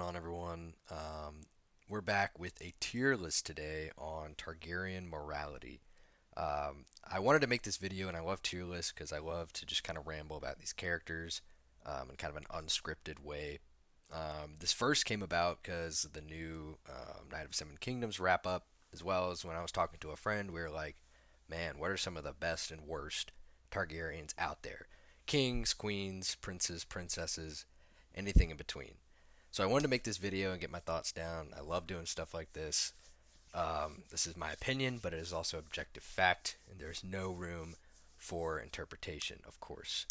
on, everyone? We're back with a tier list today on Targaryen morality. I wanted to make this video, and I love tier lists because I love to just kind of ramble about these characters in kind of an unscripted way. This first came about because the new Night of Seven Kingdoms wrap up, as well as when I was talking to a friend, we were like, man, what are some of the best and worst Targaryens out there? Kings, queens, princes, princesses, anything in between. So I wanted to make this video and get my thoughts down. I love doing stuff like this. This is my opinion, but it is also objective fact, and there's no room for interpretation, of course.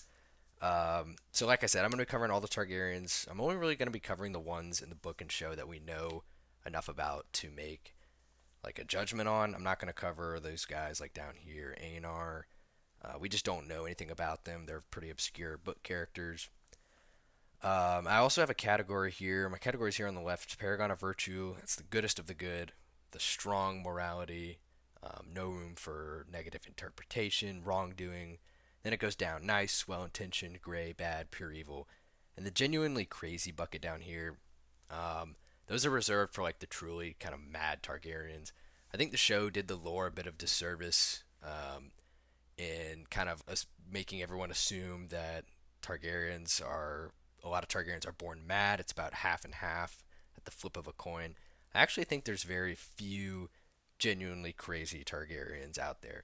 So, like I said, I'm going to be covering all the Targaryens. I'm only really going to be covering the ones in the book and show that we know enough about to make like a judgment on. I'm not going to cover those guys like down here, Aenar. We just don't know anything about them. They're pretty obscure book characters. I also have a category here. My category is here on the left: Paragon of Virtue. It's the goodest of the good, the strong morality, no room for negative interpretation, wrongdoing. Then it goes down: nice, well intentioned, gray, bad, pure evil. And the genuinely crazy bucket down here, those are reserved for like the truly kind of mad Targaryens. I think the show did the lore a bit of disservice in kind of making everyone assume that Targaryens are a lot of Targaryens are born mad. It's about half and half at the flip of a coin. I actually think there's very few genuinely crazy Targaryens out there,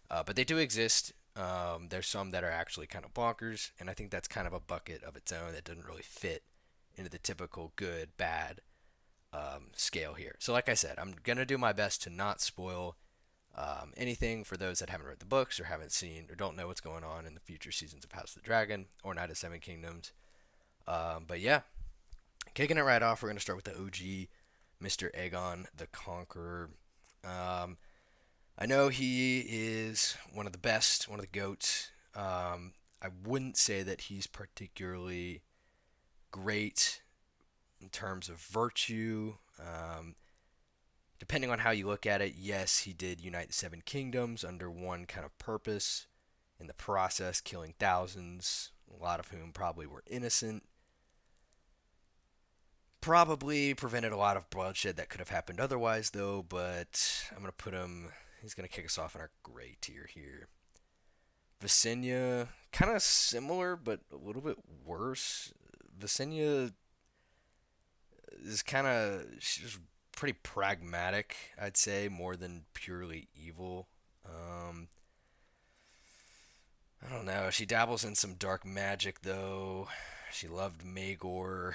but they do exist. There's some that are actually kind of bonkers, and I think that's kind of a bucket of its own that doesn't really fit into the typical good bad scale here. So, like I said, I'm gonna do my best to not spoil anything for those that haven't read the books or haven't seen or don't know what's going on in the future seasons of House of the Dragon or Night of Seven Kingdoms. But yeah, kicking it right off, we're going to start with the OG, Mr. Aegon the Conqueror. Um, I know he is one of the best, one of the GOATs. I wouldn't say that he's particularly great in terms of virtue. Depending on how you look at it, yes, he did unite the Seven Kingdoms under one kind of purpose, in the process, killing thousands, a lot of whom probably were innocent. Probably prevented a lot of bloodshed that could have happened otherwise, though, but I'm going to put him. He's going to kick us off in our gray tier here. Visenya, kind of similar, but a little bit worse. Visenya is kind of. She's pretty pragmatic, I'd say, more than purely evil. Um, I don't know. She dabbles in some dark magic, though. She loved Maegor.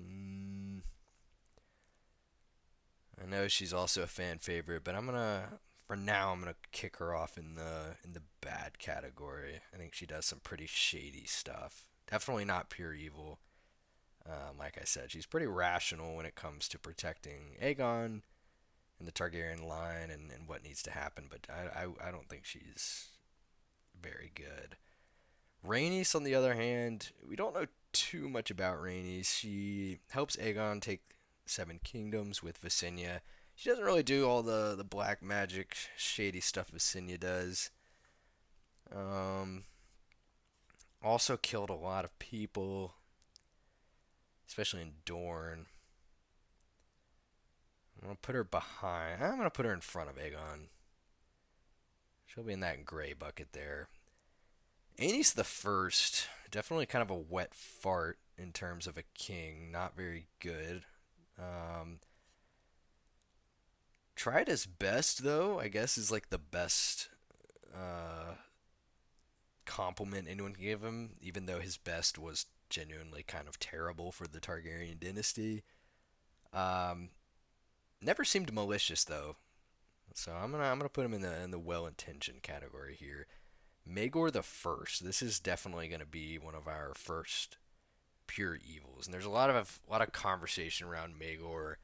Mm, I know she's also a fan favorite, but for now, I'm gonna kick her off in the bad category. I think she does some pretty shady stuff. Definitely not pure evil. Like I said, she's pretty rational when it comes to protecting Aegon and the Targaryen line and what needs to happen, but I don't think she's very good. Rhaenys, on the other hand, we don't know too much about Rhaenys. She helps Aegon take Seven Kingdoms with Visenya. She doesn't really do all the black magic, shady stuff Visenya does. Um, Also killed a lot of people, especially in Dorne. I'm gonna put her behind. I'm gonna put her in front of Aegon. She'll be in that gray bucket there. Aenys the First, definitely kind of a wet fart in terms of a king. Not very good. Um, Tried his best though. I guess is like the best uh, compliment anyone can give him. Even though his best was genuinely kind of terrible for the Targaryen dynasty. Um, Never seemed malicious though. So I'm gonna put him in the well-intentioned category here. Maegor the First. This is definitely gonna be one of our first pure evils, and there's a lot of conversation around Maegor,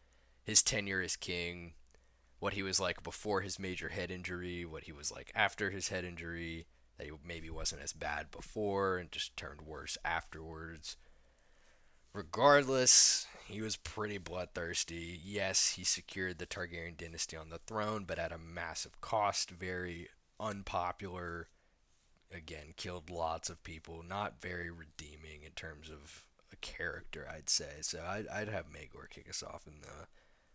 his tenure as king, what he was like before his major head injury, what he was like after his head injury, that he maybe wasn't as bad before and just turned worse afterwards. Regardless, he was pretty bloodthirsty. Yes, he secured the Targaryen dynasty on the throne, but at a massive cost, very unpopular. Again, killed lots of people, not very redeeming in terms of a character, I'd say. So I'd have Maegor kick us off in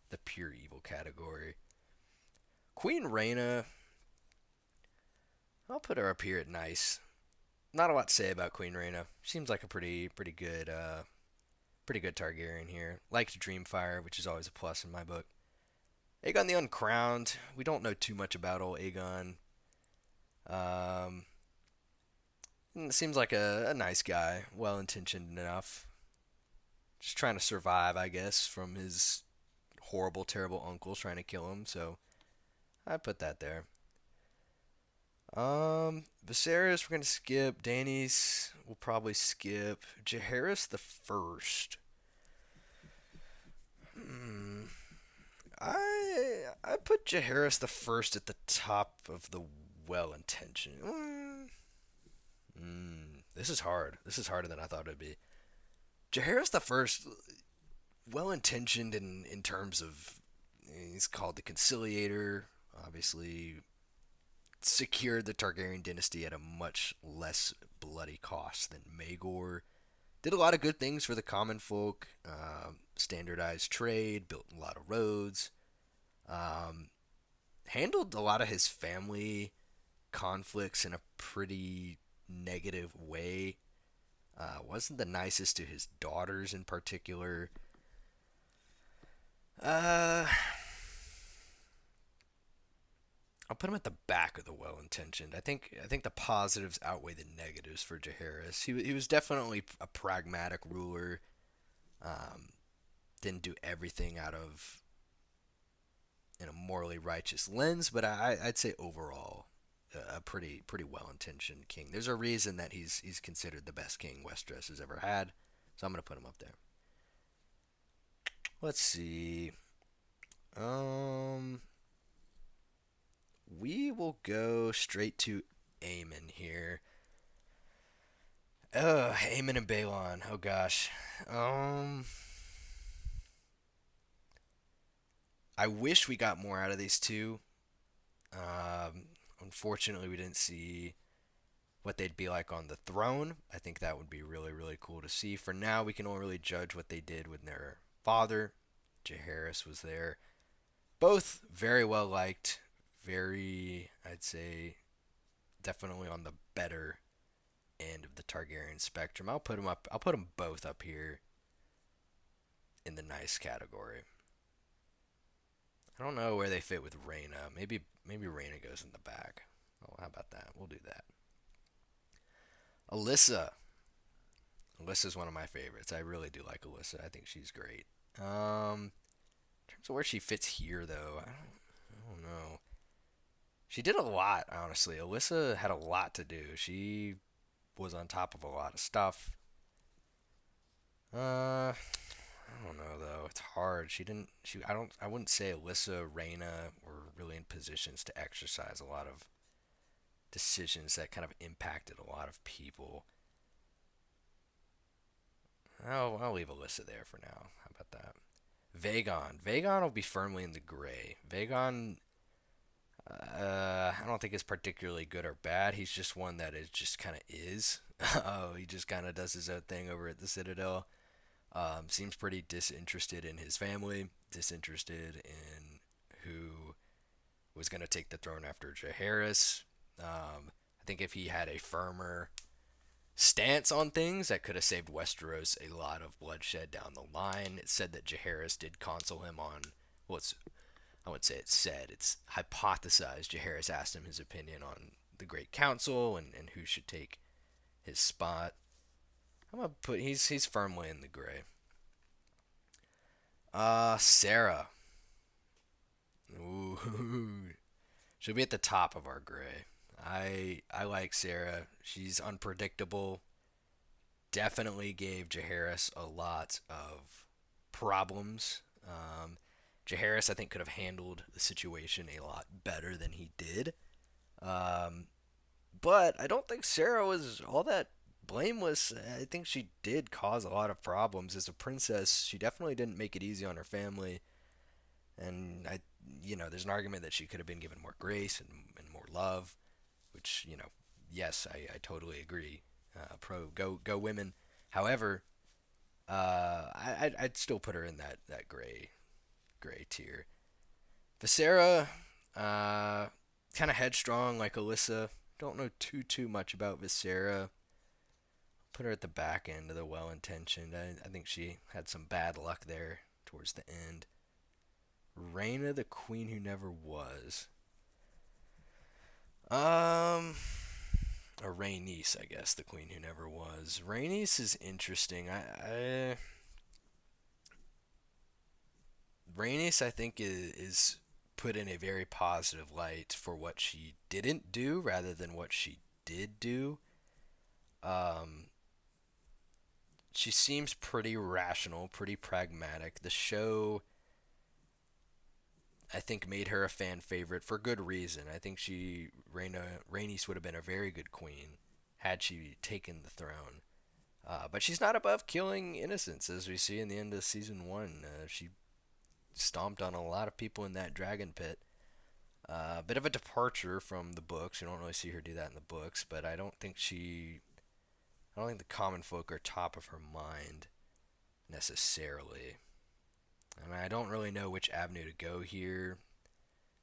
the pure evil category. Queen Rhaena, I'll put her up here at nice. Not a lot to say about Queen Rhaena. Seems like a pretty good Targaryen here. Liked Dreamfire, which is always a plus in my book. Aegon the Uncrowned. We don't know too much about old Aegon. Um, Seems like a nice guy, well intentioned enough. Just trying to survive, I guess, from his horrible, terrible uncles trying to kill him. So I put that there. Viserys, we're gonna skip. Danny's, we'll probably skip. Jaehaerys the First. Hmm. I put Jaehaerys the First at the top of the well-intentioned. This is hard. This is harder than I thought it would be. Jaehaerys the First, well-intentioned in terms of he's called the Conciliator. Obviously, secured the Targaryen dynasty at a much less bloody cost than Maegor. Did a lot of good things for the common folk. Standardized trade, built a lot of roads. Um, Handled a lot of his family conflicts in a pretty negative way. Wasn't the nicest to his daughters in particular. Uh, I'll put him at the back of the well-intentioned. I think the positives outweigh the negatives for Jaehaerys. He was definitely a pragmatic ruler. Um, didn't do everything out of in a morally righteous lens, but I'd say overall a pretty well-intentioned king. There's a reason that he's considered the best king Westeros has ever had, so I'm gonna put him up there. Let's see. Um, we will go straight to Aemon here. Aemon and Balon. Oh gosh. Um, I wish we got more out of these two. Unfortunately, we didn't see what they'd be like on the throne. I think that would be really, really cool to see. For now, we can only really judge what they did with their father. Jaehaerys was there. Both very well liked. Very, I'd say, definitely on the better end of the Targaryen spectrum. I'll put them up. I'll put them both up here in the nice category. I don't know where they fit with Reyna. Maybe Reyna goes in the back. Oh, how about that? We'll do that. Alyssa. Alyssa's one of my favorites. I really do like Alyssa. I think she's great. In terms of where she fits here, though, I don't know. She did a lot, honestly. Alyssa had a lot to do. She was on top of a lot of stuff. I don't know though. It's hard. She didn't. She. I don't. I wouldn't say Alyssa, Reyna were really in positions to exercise a lot of decisions that kind of impacted a lot of people. I'll leave Alyssa there for now. How about that? Vagon. Vagon will be firmly in the gray. Vagon, I don't think is particularly good or bad. He's just one that is just kind of is. Oh, he just kind of does his own thing over at the Citadel. Seems pretty disinterested in his family, disinterested in who was going to take the throne after Jaehaerys. I think if he had a firmer stance on things, that could have saved Westeros a lot of bloodshed down the line. It said that Jaehaerys did console him on, well, I would say it's said, it's hypothesized Jaehaerys asked him his opinion on the Great Council and who should take his spot. I'm gonna put he's firmly in the gray. Sarah. Ooh, she'll be at the top of our gray. I like Sarah. She's unpredictable. Definitely gave Jaehaerys a lot of problems. Jaehaerys, I think, could have handled the situation a lot better than he did. Um, but I don't think Sarah was all that blameless. I think she did cause a lot of problems as a princess. She definitely didn't make it easy on her family, and there's an argument that she could have been given more grace and more love, which yes, I totally agree. Pro go women. However, I'd still put her in that gray tier. Visera, uh, kind of headstrong like Alyssa. Don't know too much about Visera. Put her at the back end of the well-intentioned. I think she had some bad luck there towards the end. Rhaena, the queen who never was. Um, or Rhaenys, I guess, the queen who never was. Rhaenys is interesting. Rhaenys, I think, is put in a very positive light for what she didn't do rather than what she did do. Um, she seems pretty rational, pretty pragmatic. The show, I think, made her a fan favorite for good reason. I think Rhaenys would have been a very good queen had she taken the throne. But she's not above killing innocents, as we see in the end of season 1. She stomped on a lot of people in that dragon pit. A bit of a departure from the books. You don't really see her do that in the books, but I don't think the common folk are top of her mind necessarily. And I don't really know which avenue to go here,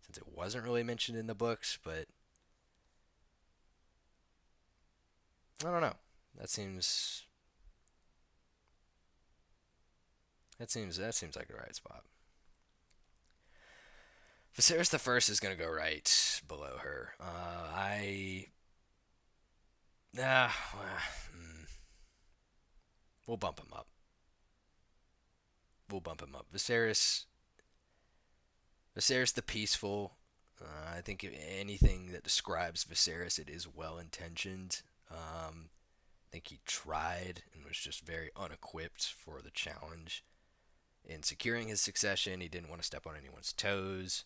since it wasn't really mentioned in the books. But I don't know. That seems that seems like the right spot. Viserys the First is gonna go right below her. I ah, we'll bump him up. We'll bump him up. Viserys the Peaceful. I think if anything that describes Viserys, it is well intentioned. I think he tried and was just very unequipped for the challenge in securing his succession. He didn't want to step on anyone's toes.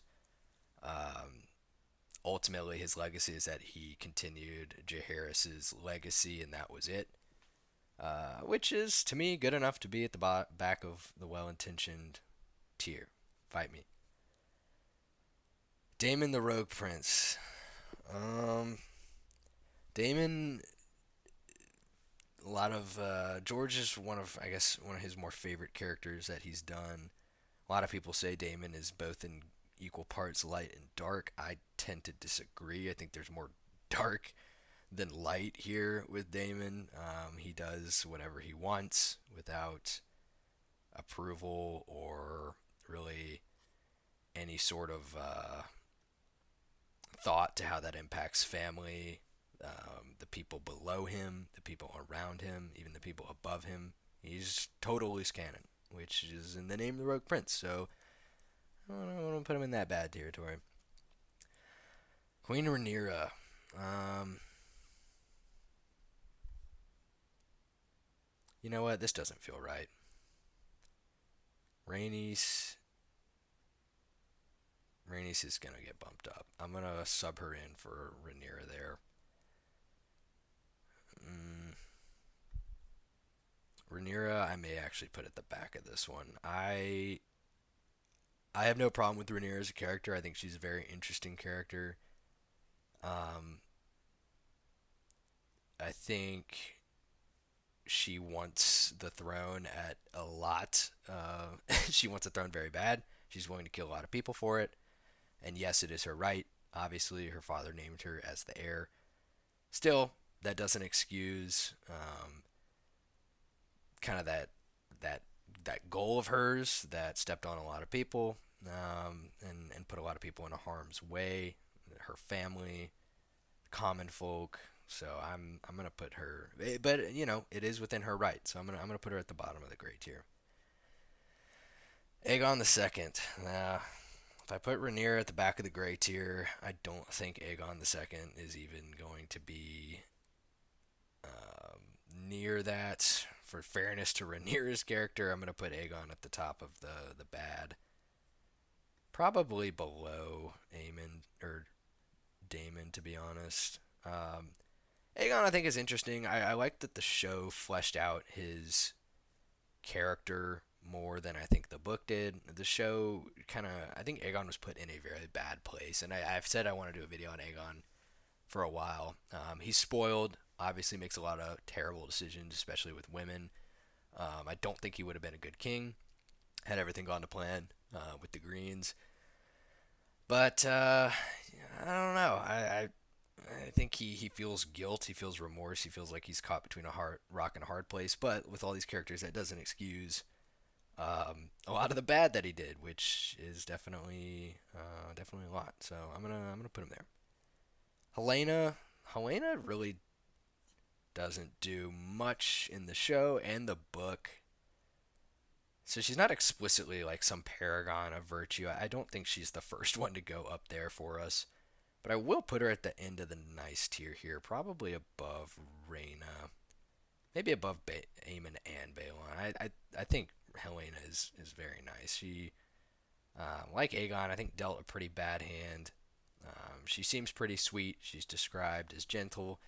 Um, Ultimately, his legacy is that he continued Jaehaerys's legacy, and that was it. Which is, to me, good enough to be at the back of the well-intentioned tier. Fight me. Daemon the Rogue Prince. Um, Daemon, a lot of George is I guess, one of his more favorite characters that he's done. A lot of people say Daemon is both in equal parts light and dark. I tend to disagree. I think there's more dark than light here with Daemon. He does whatever he wants without approval or really any sort of thought to how that impacts family, the people below him, the people around him, even the people above him. He's total loose cannon, which is in the name of the Rogue Prince. So I don't put him in that bad territory. Queen Rhaenyra. Um, you know what? This doesn't feel right. Rhaenys. Rhaenys is gonna get bumped up. I'm gonna sub her in for Rhaenyra there. Mm, Rhaenyra, I may actually put at the back of this one. I have no problem with Rhaenyra as a character. I think she's a very interesting character. Um, I think she wants the throne at a lot. She wants the throne very bad. She's willing to kill a lot of people for it. And yes, it is her right. Obviously, her father named her as the heir. Still, that doesn't excuse kind of that that goal of hers that stepped on a lot of people, and put a lot of people into harm's way. Her family, common folk. So I'm gonna put her, but it is within her right. So I'm gonna put her at the bottom of the grade tier. Aegon the Second. If I put Rhaenyra at the back of the gray tier, I don't think Aegon the Second is even going to be near that. For fairness to Rhaenyra's character, I'm going to put Aegon at the top of the bad. Probably below Aemon or Daemon, to be honest. Aegon, I think, is interesting. I like that the show fleshed out his character more than I think the book did. The show I think Aegon was put in a very bad place, and I've said I want to do a video on Aegon for a while. He's spoiled, obviously makes a lot of terrible decisions, especially with women. I don't think he would have been a good king had everything gone to plan with the Greens. But I don't know. I think he feels guilt, he feels remorse, he feels like he's caught between a hard rock and a hard place. But with all these characters, that doesn't excuse a lot of the bad that he did, which is definitely a lot. So I'm gonna put him there. Helena really doesn't do much in the show and the book. So she's not explicitly like some paragon of virtue. I don't think she's the first one to go up there for us. But I will put her at the end of the nice tier here, probably above Reyna, maybe above Aemon and Balon. I think Helena is very nice. She, like Aegon, I think dealt a pretty bad hand. She seems pretty sweet. She's described as gentle,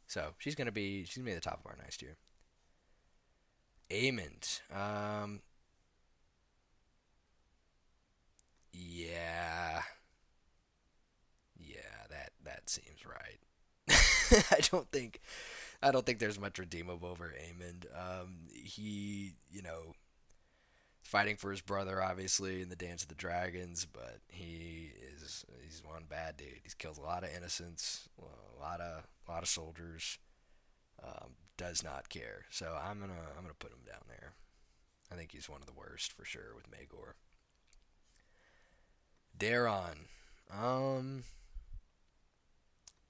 so she's gonna be at the top of our nice tier. Aemond, yeah, yeah, that seems right. I don't think I don't think there's much redeemable over Aemond. He, fighting for his brother, obviously, in the Dance of the Dragons, but he's one bad dude. He's killed a lot of innocents, a lot of soldiers. Does not care. So I'm gonna put him down there. I think he's one of the worst for sure with Magor. Daron. Um,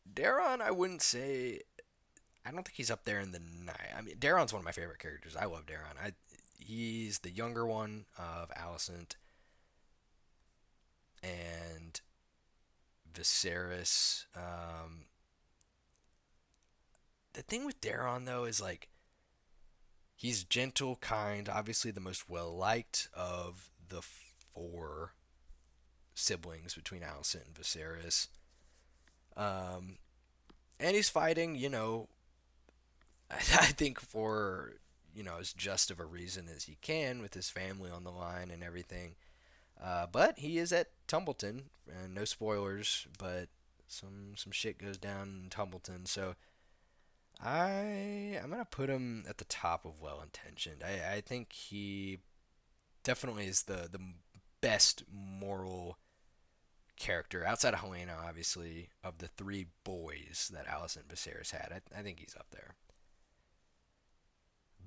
Daron, I wouldn't say. I don't think he's up there in the night. I mean, Daron's one of my favorite characters. I love Daron. He's the younger one of Alicent and Viserys. The thing with Daron though is like he's gentle, kind, obviously the most well liked of the four siblings between Alicent and Viserys. Um, and he's fighting, I think for as just of a reason as he can with his family on the line and everything. But he is at Tumbleton, and no spoilers, but some shit goes down in Tumbleton. So I'm gonna put him at the top of well intentioned. I think he definitely is the best moral character outside of Helena, obviously, of the three boys that Alice and Viserys had. I think he's up there.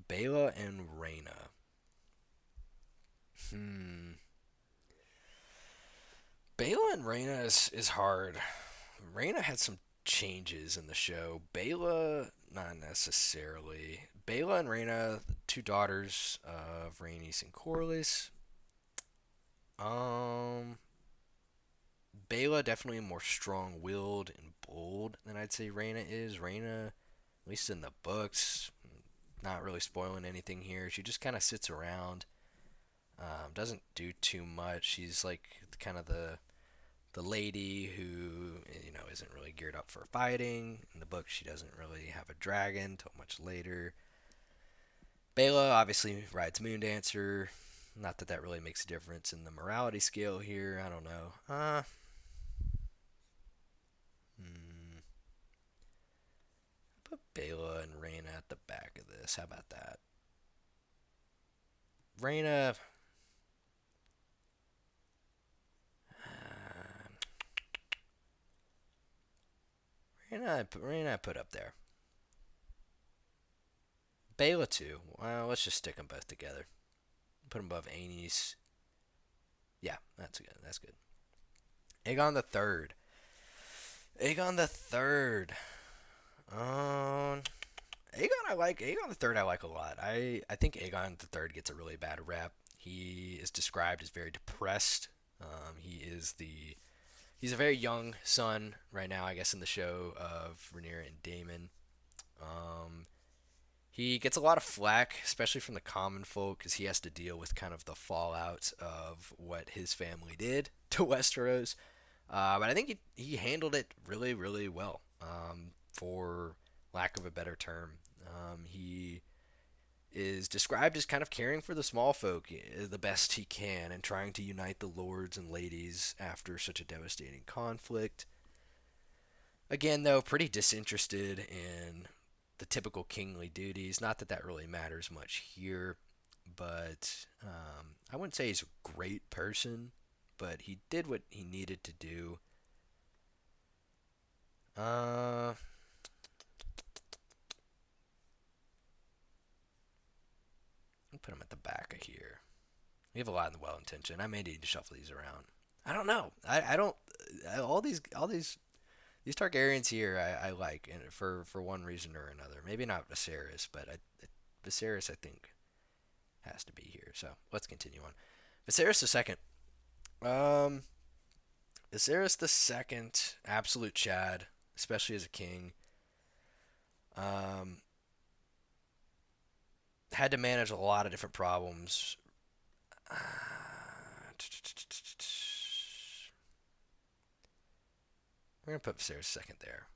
Bela and Reyna. Hmm. Bela and Reyna is hard. Reyna had some changes in the show. Bela, not necessarily. Bela and Reyna, two daughters of Rhaenys and Corlys. Um, Bela definitely more strong-willed and bold than I'd say Reyna is. Reyna, at least in the books, not really spoiling anything here. She just kind of sits around, doesn't do too much. She's like kind of the lady who isn't really geared up for fighting. In the book, she doesn't really have a dragon till much later. Bela obviously rides Moondancer. Not that that really makes a difference in the morality scale here. I don't know. Hmm, put Bela and Reyna at the back of this. How about that? Reyna. Uh, Reyna I put up there. Bela too. Well, let's just stick them both together. Put them above Aenys. Yeah, that's good. That's good. Aegon the Third. Aegon the Third. Um, Aegon the Third. I like a lot. I think Aegon the Third gets a really bad rap. He is described as very depressed. He's a very young son right now, I guess, in the show of Rhaenyra and Daemon. Um, he gets a lot of flack, especially from the common folk, because he has to deal with kind of the fallout of what his family did to Westeros. But I think he handled it really, really well, for lack of a better term. He is described as kind of caring for the small folk the best he can and trying to unite the lords and ladies after such a devastating conflict. Again, though, pretty disinterested in the typical kingly duties. Not that that really matters much here, but I wouldn't say he's a great person, but he did what he needed to do. Uh, I'll put him at the back of here. We have a lot in the well intention. I may need to shuffle these around. I don't know. I don't. All these Targaryens here I like, and for one reason or another. Maybe not Viserys, but Viserys I think has to be here. So let's continue on. Viserys the second. Um, Viserys the second, absolute Chad, especially as a king. Um, had to manage a lot of different problems. Uh, We're gonna put Viserys second there.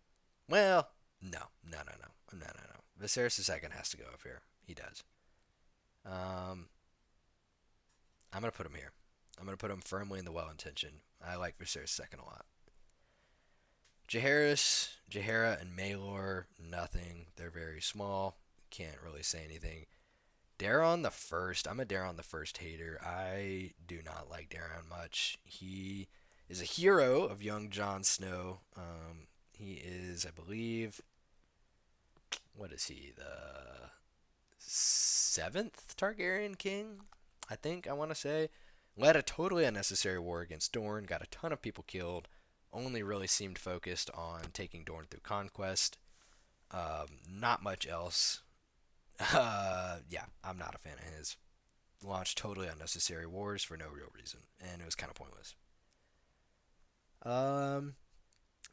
Well, no. Viserys the second has to go up here. He does. Um, I'm gonna put him here. I'm gonna put him firmly in the well intention. I like Viserys second a lot. Jaehaerys, and Maelor, nothing. They're very small. Can't really say anything. Daeron the first. I'm a Daeron the first hater. I do not like Daeron much. He is a hero of young Jon Snow. He is, I believe, what is he? The seventh Targaryen king, I think. I want to say led a totally unnecessary war against Dorne. Got a ton of people killed. Only really seemed focused on taking Dorne through conquest. Not much else. Yeah, I'm not a fan of his. Launched totally unnecessary wars for no real reason, and it was kind of pointless. Um,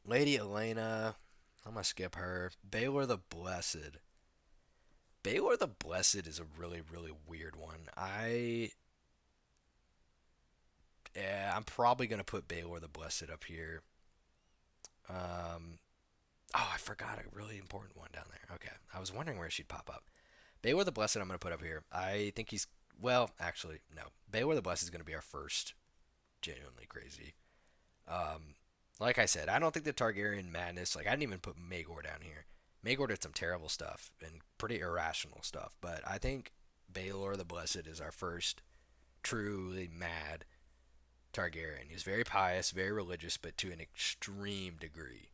Lady Elena, I'm gonna skip her. Baelor the Blessed. Baelor the Blessed is a really, really weird one. Yeah, I'm probably gonna put Baelor the Blessed up here. Um, oh, I forgot a really important one down there. Okay, I was wondering where she'd pop up. Baelor the Blessed, I'm gonna put up here. I think he's well, actually, no. Baelor the Blessed is gonna be our first genuinely crazy. Um, like I said, I don't think the Targaryen madness. Like I didn't even put Maegor down here. Maegor did some terrible stuff and pretty irrational stuff, but I think Baelor the Blessed is our first truly mad Targaryen. He was very pious, very religious, but to an extreme degree.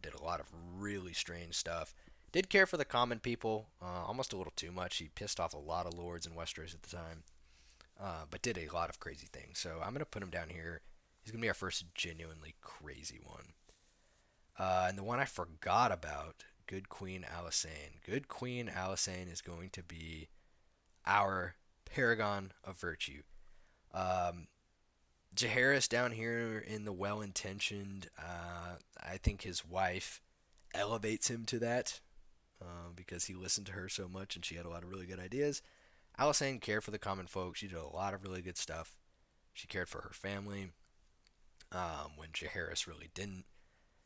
Did a lot of really strange stuff. Did care for the common people, almost a little too much. He pissed off a lot of lords in Westeros at the time, but did a lot of crazy things. So I'm gonna put him down here. He's gonna be our first genuinely crazy one. And the one I forgot about, Good Queen Alysanne. Good Queen Alysanne is going to be our paragon of virtue. Um, Jaehaerys down here in the well-intentioned. I think his wife elevates him to that because he listened to her so much and she had a lot of really good ideas. Alysanne cared for the common folk. She did a lot of really good stuff. She cared for her family when Jaehaerys really didn't.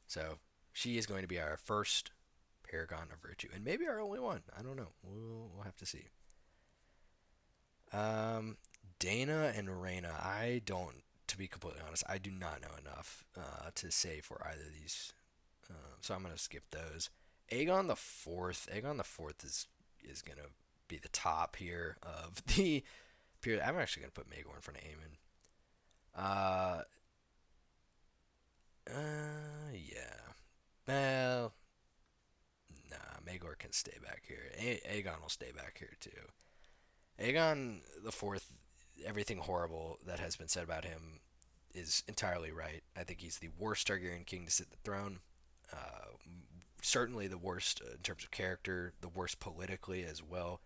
So she is going to be our first paragon of virtue, and maybe our only one. I don't know. We'll have to see. Um, Dana and Reyna. I don't, to be completely honest, I do not know enough to say for either of these. So I'm gonna skip those. Aegon the Fourth. Aegon the Fourth is gonna be the top here of the period. I'm actually gonna put Maegor in front of Aemon. Uh, yeah. Well, nah. Maegor can stay back here. Aegon will stay back here too. Aegon the Fourth, everything horrible that has been said about him is entirely right. I think he's the worst Targaryen king to sit the throne. Uh, Certainly the worst in terms of character, the worst politically as well.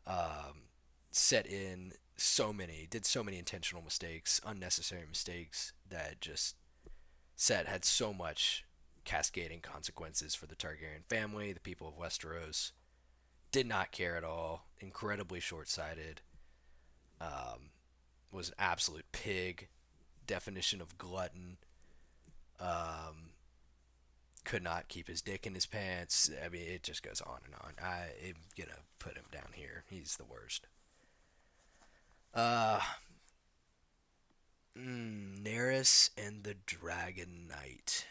Um, Set in did so many intentional mistakes, unnecessary mistakes that just had so much cascading consequences for the Targaryen family, the people of Westeros. Did not care at all. Incredibly short sighted. Um, was an absolute pig. Definition of glutton. Um, could not keep his dick in his pants. I mean, it just goes on and on. I'm gonna put him down here. He's the worst. Uh, Daenerys and the Dragon Knight.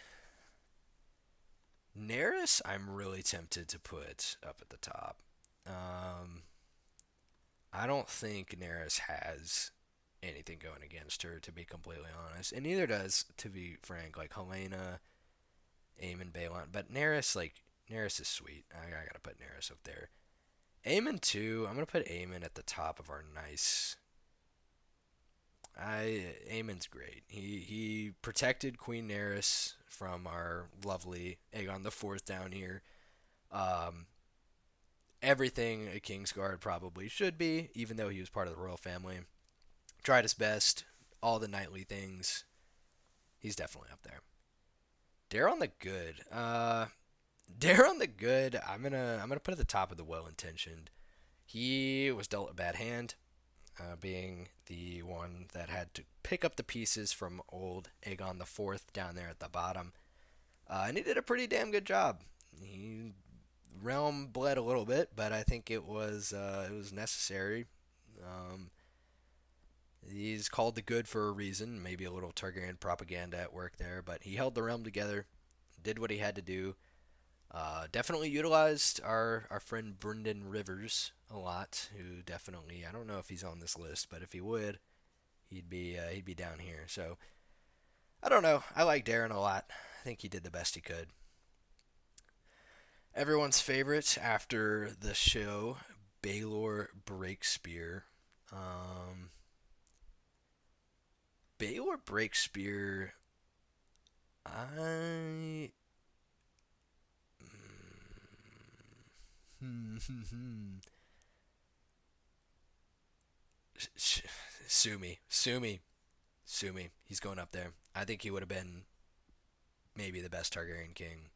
Neris, I'm really tempted to put up at the top. Um, I don't think Neris has anything going against her, to be completely honest, and neither does, to be frank, like Helena, Aemon, Balon. But Neris, like Neris is sweet. I gotta put Neris up there. Aemon too. I'm gonna put Aemon at the top of our nice. Aemon's great. He protected Queen Neris from our lovely Aegon the Fourth down here. Um, Everything a Kingsguard probably should be, even though he was part of the royal family. Tried his best, all the knightly things. He's definitely up there. Daron the Good. Daron the Good. I'm gonna put at the top of the well-intentioned. He was dealt a bad hand, being the one that had to pick up the pieces from old Aegon the Fourth down there at the bottom, and he did a pretty damn good job. He realm bled a little bit, but I think it was necessary. Um, he's called the Good for a reason. Maybe a little Targaryen propaganda at work there, but he held the realm together, did what he had to do. Definitely utilized our friend Brendan Rivers a lot, who definitely, I don't know if he's on this list, but if he would, he'd be down here. So I don't know. I like Darren a lot. I think he did the best he could. Everyone's favorite after the show, Baylor Breakspear. Um, Baylor Breakspear, I. Sue me, sue me, sue me. He's going up there. I think he would have been maybe the best Targaryen king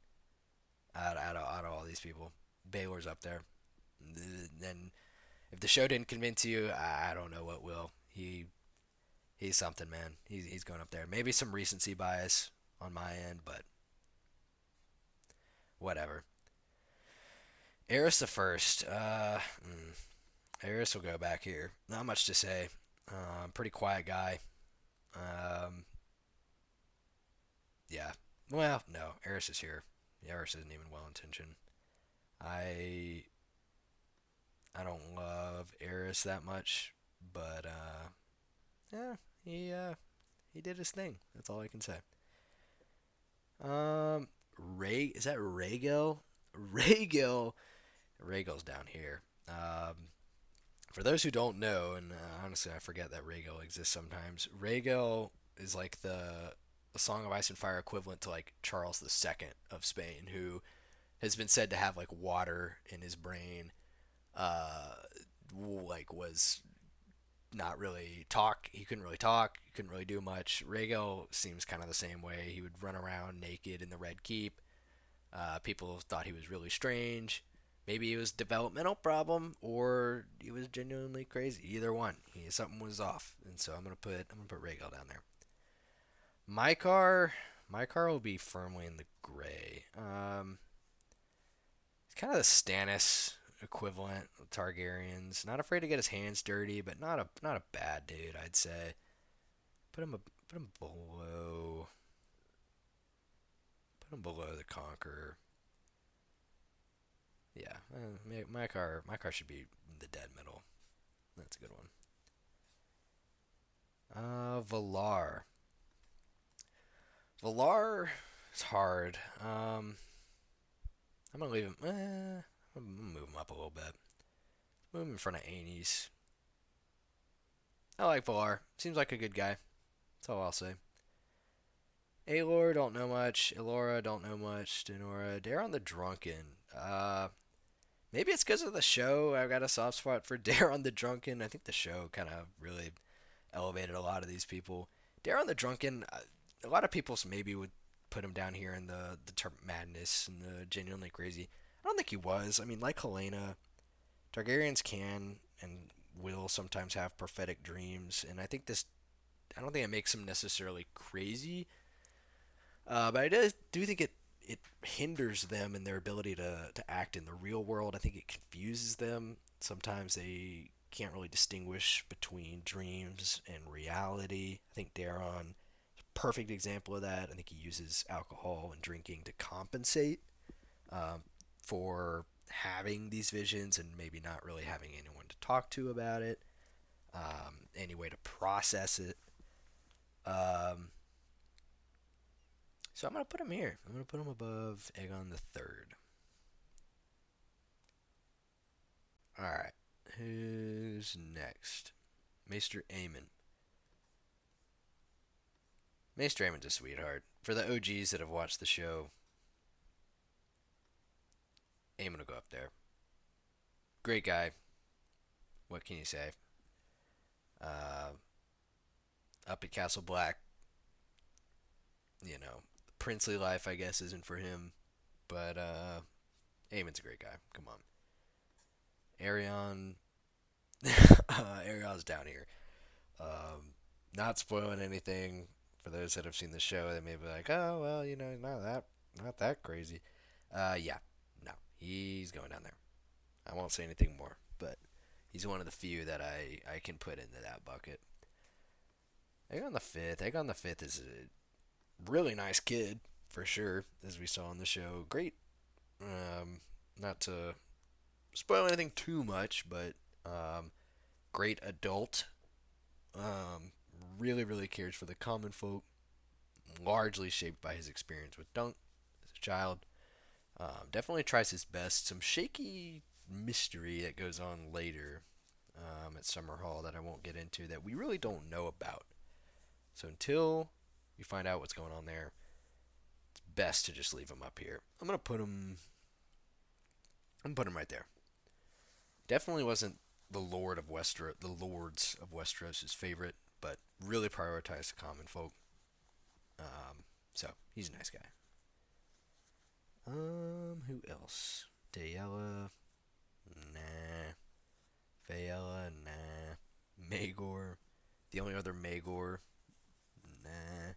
out of all these people. Baylor's up there. Then if the show didn't convince you, I don't know what will. He's something, man. He's going up there. Maybe some recency bias on my end, but whatever. Eris the first. Eris will go back here. Not much to say. Pretty quiet guy. Um, yeah. Well, no. Eris is here. Eris isn't even well intentioned. I I don't love Eris that much, but yeah, he did his thing. That's all I can say. Um, Ray is that Rhaegal? Rhaegal, Rhaegal's down here. For those who don't know, and honestly, I forget that Rhaegal exists sometimes. Rhaegal is like the Song of Ice and Fire equivalent to like Charles II of Spain, who has been said to have like water in his brain. Uh, like was not really talk. He couldn't really talk. He couldn't really do much. Rhaegal seems kind of the same way. He would run around naked in the Red Keep. People thought he was really strange. Maybe it was a developmental problem, or he was genuinely crazy. Either one, something was off, and so I'm gonna put Rhaegal down there. My car will be firmly in the gray. It's kind of the Stannis equivalent of Targaryens. Not afraid to get his hands dirty, but not a bad dude, I'd say. Put him below the Conqueror. Yeah, my car should be in the dead middle. That's a good one. Valar. Valar is hard. I'm gonna leave him. I'm gonna move him up a little bit. Move him in front of Aenys. I like Valar. Seems like a good guy. That's all I'll say. Aelor, don't know much. Elora, don't know much. Denora, Daron the Drunken. Maybe it's because of the show. I've got a soft spot for Daron the Drunken. I think the show kind of really elevated a lot of these people. Daron the Drunken, a lot of people maybe would put him down here in the term madness and the genuinely crazy. I don't think he was. I mean, like Helena, Targaryens can and will sometimes have prophetic dreams, and I don't think it makes him necessarily crazy, but I do think it hinders them in their ability to act in the real world. I think it confuses them. Sometimes they can't really distinguish between dreams and reality. I think Daron is a perfect example of that. I think he uses alcohol and drinking to compensate. um, for having these visions and maybe not really having anyone to talk to about it, any way to process it. Um, so I'm gonna put him here. I'm gonna put him above Aegon the Third. All right, who's next? Maester Aemon. Maester Aemon's a sweetheart. For the OGs that have watched the show, Aemon will go up there. Great guy. What can you say? Uh, up at Castle Black, princely life, I guess, isn't for him. But Aemon's a great guy. Come on. Arion. Arion's down here. Not spoiling anything for those that have seen the show. They may be like, oh, well, not that crazy. Yeah. No. He's going down there. I won't say anything more, but he's one of the few that I can put into that bucket. Aegon the Fifth. Aegon the Fifth is a really nice kid for sure, as we saw on the show. Great. Not to spoil anything too much, but great adult. Um, really, really cares for the common folk. Largely shaped by his experience with Dunk as a child. Definitely tries his best. Some shaky mystery that goes on later at Summerhall that I won't get into that we really don't know about. So until you find out what's going on there, it's best to just leave him up here. I'm gonna put him. I'm gonna put him right there. Definitely wasn't the lords of Westeros' favorite, but really prioritized the common folk. So he's a nice guy. Who else? Dayella, nah. Faella, nah. Maegor, the only other Maegor, nah.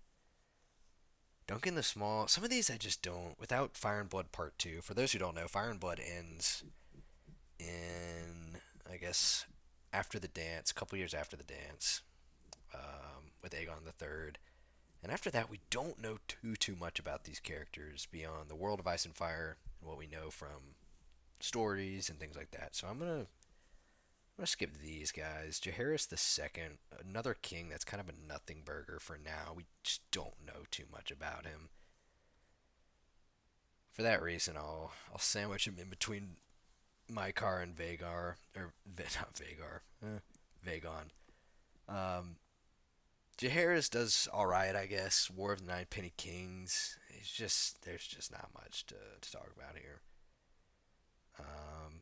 Duncan the Small. Some of these I just don't. Without Fire and Blood Part 2, for those who don't know, Fire and Blood ends in, I guess, after the dance, a couple years after the dance, with Aegon the Third. And after that, we don't know too much about these characters beyond the world of Ice and Fire and what we know from stories and things like that. So I'm gonna skip these guys. Jaehaerys the Second, another king that's kind of a nothing burger for now. We just don't know too much about him. For that reason, I'll sandwich him in between Maekar and Vagar, or not Vagar, Vagon. Um, Jaehaerys does all right, I guess. War of the Nine Penny Kings. There's just not much to talk about here. Um,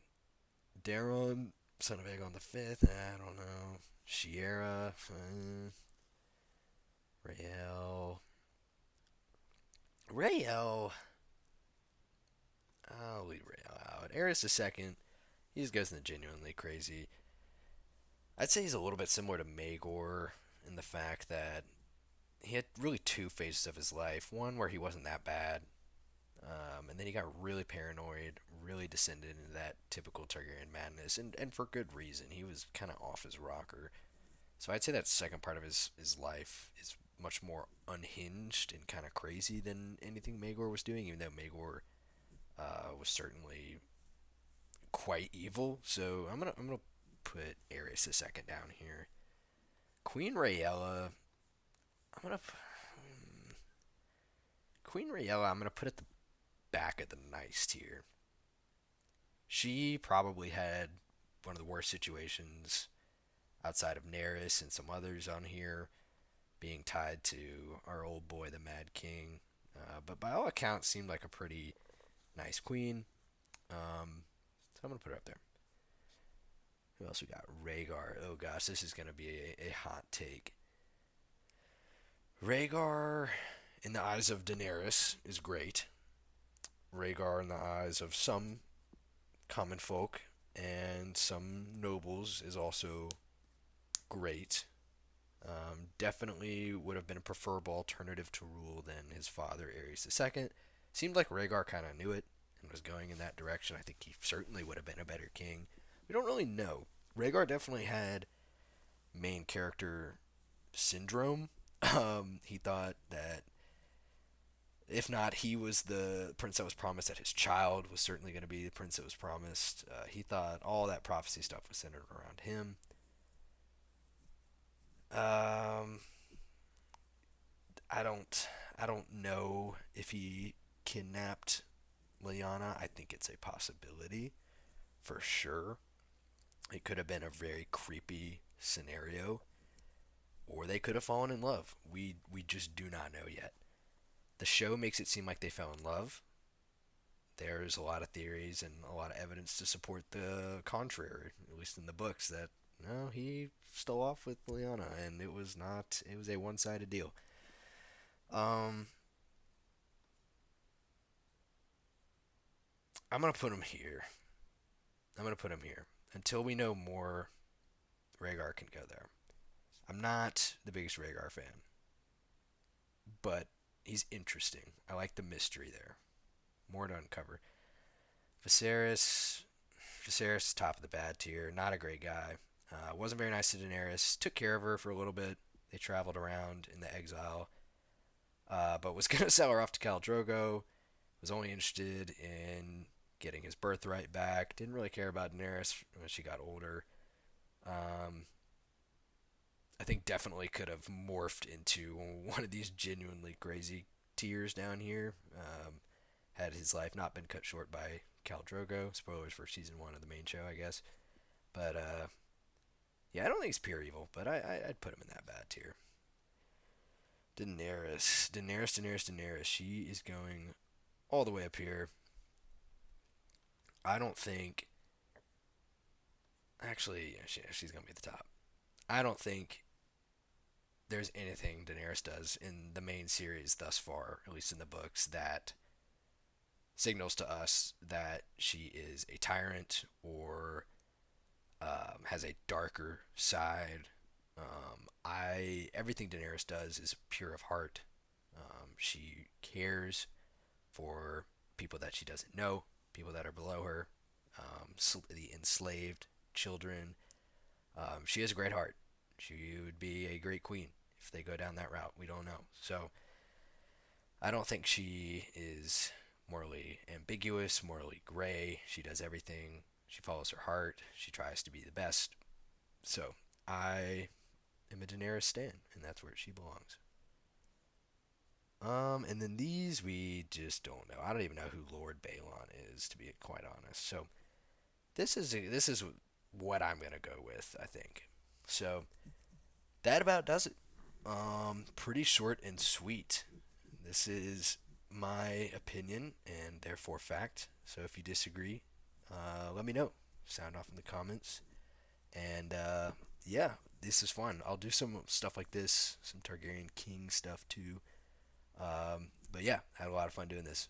Daron, son of Aegon the Fifth. I don't know. Shiera, Rael, Rael. I'll leave Rael out. Aerys the Second. He just goes into genuinely crazy. I'd say he's a little bit similar to Maegor in the fact that he had really two phases of his life. One where he wasn't that bad, and then he got really paranoid, really descended into that typical Targaryen madness, and for good reason. He was kind of off his rocker. So I'd say that second part of his life is much more unhinged and kind of crazy than anything Maegor was doing, even though Maegor was certainly quite evil. So I'm gonna put Aerys the Second down here. Queen Rhaella, I'm gonna Queen Rhaella. I'm gonna put at the back of the nice tier. She probably had one of the worst situations outside of Nerys and some others on here, being tied to our old boy, the Mad King. But by all accounts, seemed like a pretty nice queen. So I'm gonna put her up there. Who else we got? Rhaegar. Oh gosh, this is gonna be a hot take. Rhaegar, in the eyes of Daenerys, is great. Rhaegar, in the eyes of some common folk and some nobles, is also great. Definitely would have been a preferable alternative to rule than his father, Aerys II. Seemed like Rhaegar kind of knew it and was going in that direction. I think he certainly would have been a better king. We don't really know. Rhaegar definitely had main character syndrome. He thought that If not, he was the prince that was promised, that his child was certainly going to be the prince that was promised. He thought all that prophecy stuff was centered around him. Um, I don't, I don't know if he kidnapped Lyanna. I think it's a possibility for sure. It could have been a very creepy scenario, or they could have fallen in love. We just do not know yet. The show makes it seem like they fell in love. There's a lot of theories and a lot of evidence to support the contrary, at least in the books, that no, he stole off with Lyanna, and it was not. It was a one-sided deal. Um, I'm gonna put him here. I'm gonna put him here until we know more. Rhaegar can go there. I'm not the biggest Rhaegar fan, but he's interesting. I like the mystery there. More to uncover. Viserys, Viserys, top of the bad tier. Not a great guy. Wasn't very nice to Daenerys. Took care of her for a little bit. They traveled around in the exile, but was gonna sell her off to Khal Drogo. Was only interested in getting his birthright back. Didn't really care about Daenerys when she got older. Um, I think definitely could have morphed into one of these genuinely crazy tiers down here. Had his life not been cut short by Khal Drogo. Spoilers for season one of the main show, I guess. But yeah, I don't think he's pure evil, but I'd put him in that bad tier. Daenerys. She is going all the way up here. I don't think. Actually, yeah, she's going to be at the top. I don't think there's anything Daenerys does in the main series thus far, at least in the books, that signals to us that she is a tyrant or has a darker side. I everything Daenerys does is pure of heart. She cares for people that she doesn't know, people that are below her, the enslaved children. She has a great heart. She would be a great queen if they go down that route. We don't know. So I don't think she is morally ambiguous, morally gray. She does everything. She follows her heart. She tries to be the best. So I am a Daenerys stan, and that's where she belongs. And then these we just don't know. I don't even know who Lord Balon is, to be quite honest. So this is what I'm gonna go with, I think. So that about does it. Pretty short and sweet. This is my opinion and therefore fact. So if you disagree, let me know. Sound off in the comments. And yeah, this is fun. I'll do some stuff like this, some Targaryen King stuff too. But yeah, had a lot of fun doing this.